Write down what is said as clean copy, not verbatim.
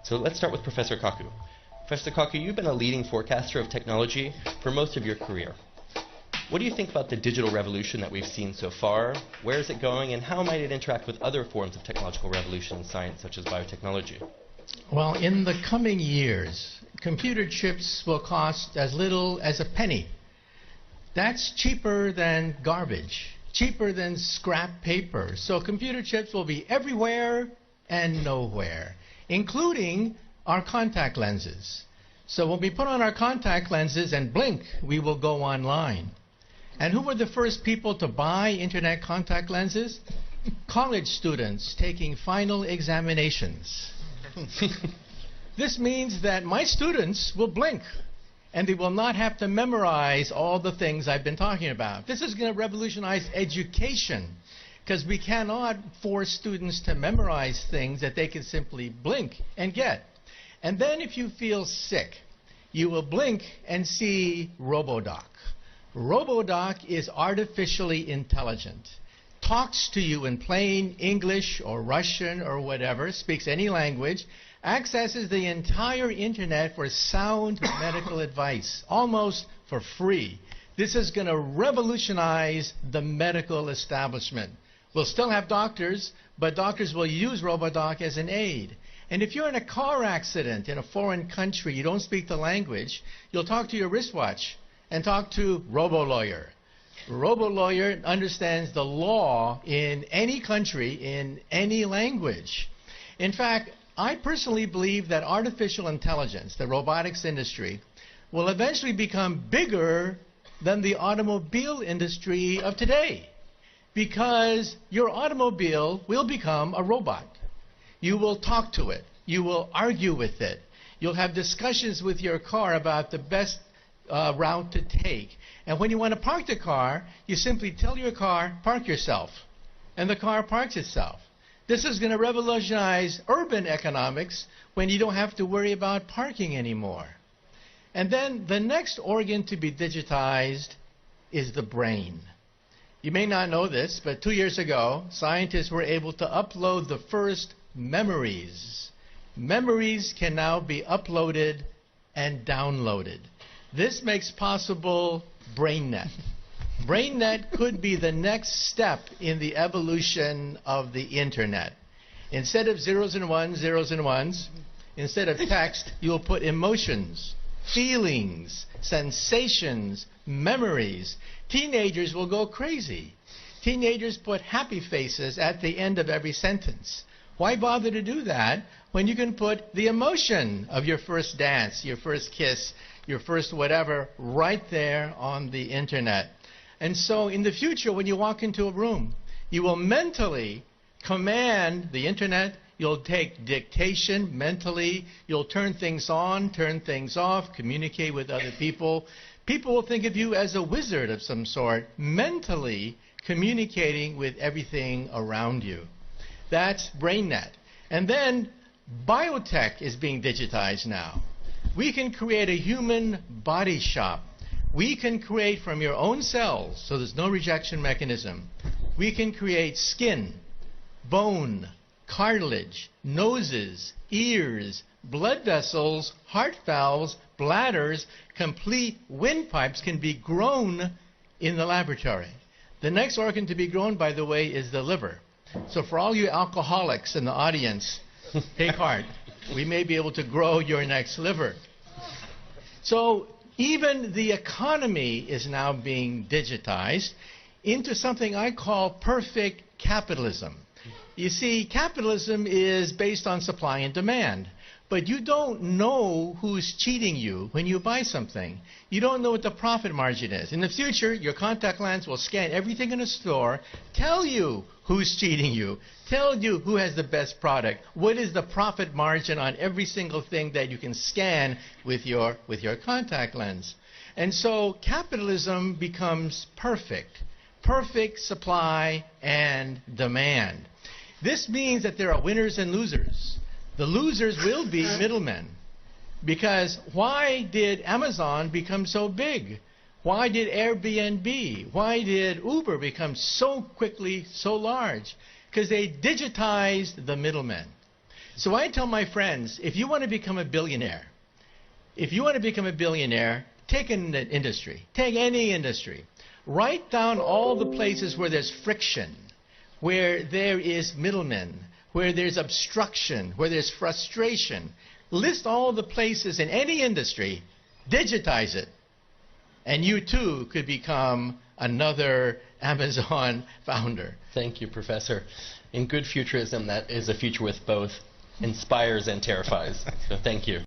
So let's start with Professor Kaku. Professor Kaku, you've been a leading forecaster of technology for most of your career. What do you think about the digital revolution that we've seen so far? Where is it going, and how might it interact with other forms of technological revolution in science, such as biotechnology? Well, in the coming years, computer chips will cost as little as a penny. That's cheaper than garbage, cheaper than scrap paper. So computer chips will be everywhere and nowhere, including our contact lenses. So when we put on our contact lenses and blink, we will go online. And who were the first people to buy internet contact lenses? College students taking final examinations. This means that my students will blink, and they will not have to memorize all the things I've been talking about. This is going to revolutionize education, because we cannot force students to memorize things that they can simply blink and get. And then if you feel sick, you will blink and see RoboDoc. RoboDoc is artificially intelligent, talks to you in plain English or Russian or whatever, speaks any language, accesses the entire internet for sound medical advice, almost for free. This is going to revolutionize the medical establishment. We'll still have doctors, but doctors will use RoboDoc as an aid. And if you're in a car accident in a foreign country, you don't speak the language, you'll talk to your wristwatch and talk to RoboLawyer. RoboLawyer understands the law in any country, in any language. In fact, I personally believe that artificial intelligence, the robotics industry, will eventually become bigger than the automobile industry of today, because your automobile will become a robot. You will talk to it. You will argue with it. You'll have discussions with your car about the best route to take. And when you want to park the car, you simply tell your car, park yourself. And the car parks itself. This is going to revolutionize urban economics when you don't have to worry about parking anymore. And then the next organ to be digitized is the brain. You may not know this, but 2 years ago, scientists were able to upload the first memories. Memories can now be uploaded and downloaded. This makes possible BrainNet. BrainNet could be the next step in the evolution of the internet. Instead of zeros and ones, instead of text, you'll put emotions, feelings, sensations, memories. Teenagers will go crazy. Teenagers put happy faces at the end of every sentence. Why bother to do that when you can put the emotion of your first dance, your first kiss, your first whatever, right there on the internet? And so in the future, when you walk into a room, you will mentally command the internet. You'll take dictation mentally. You'll turn things on, turn things off, communicate with other people. People will think of you as a wizard of some sort, mentally communicating with everything around you. That's BrainNet. And then biotech is being digitized now. We can create a human body shop. We can create from your own cells, so there's no rejection mechanism. We can create skin, bone, cartilage, noses, ears, blood vessels, heart valves, bladders, complete windpipes can be grown in the laboratory. The next organ to be grown, by the way, is the liver. So for all you alcoholics in the audience, take heart. We may be able to grow your next liver. So even the economy is now being digitized into something I call perfect capitalism. You see, capitalism is based on supply and demand. But you don't know who's cheating you when you buy something. You don't know what the profit margin is. In the future, your contact lens will scan everything in a store, tell you who's cheating you, tell you who has the best product, what is the profit margin on every single thing that you can scan with your contact lens. And so capitalism becomes perfect. Perfect supply and demand. This means that there are winners and losers. The losers will be middlemen. Because why did Amazon become so big? Why did Airbnb, why did Uber become so quickly so large? Because they digitized the middlemen. So I tell my friends, if you want to become a billionaire, take an industry. Take any industry. Write down all the places where there's friction, where there is middlemen, where there's obstruction, where there's frustration. List all the places in any industry, digitize it, and you too could become another Amazon founder. Thank you, Professor. In good futurism, that is a future with both inspires and terrifies. So thank you.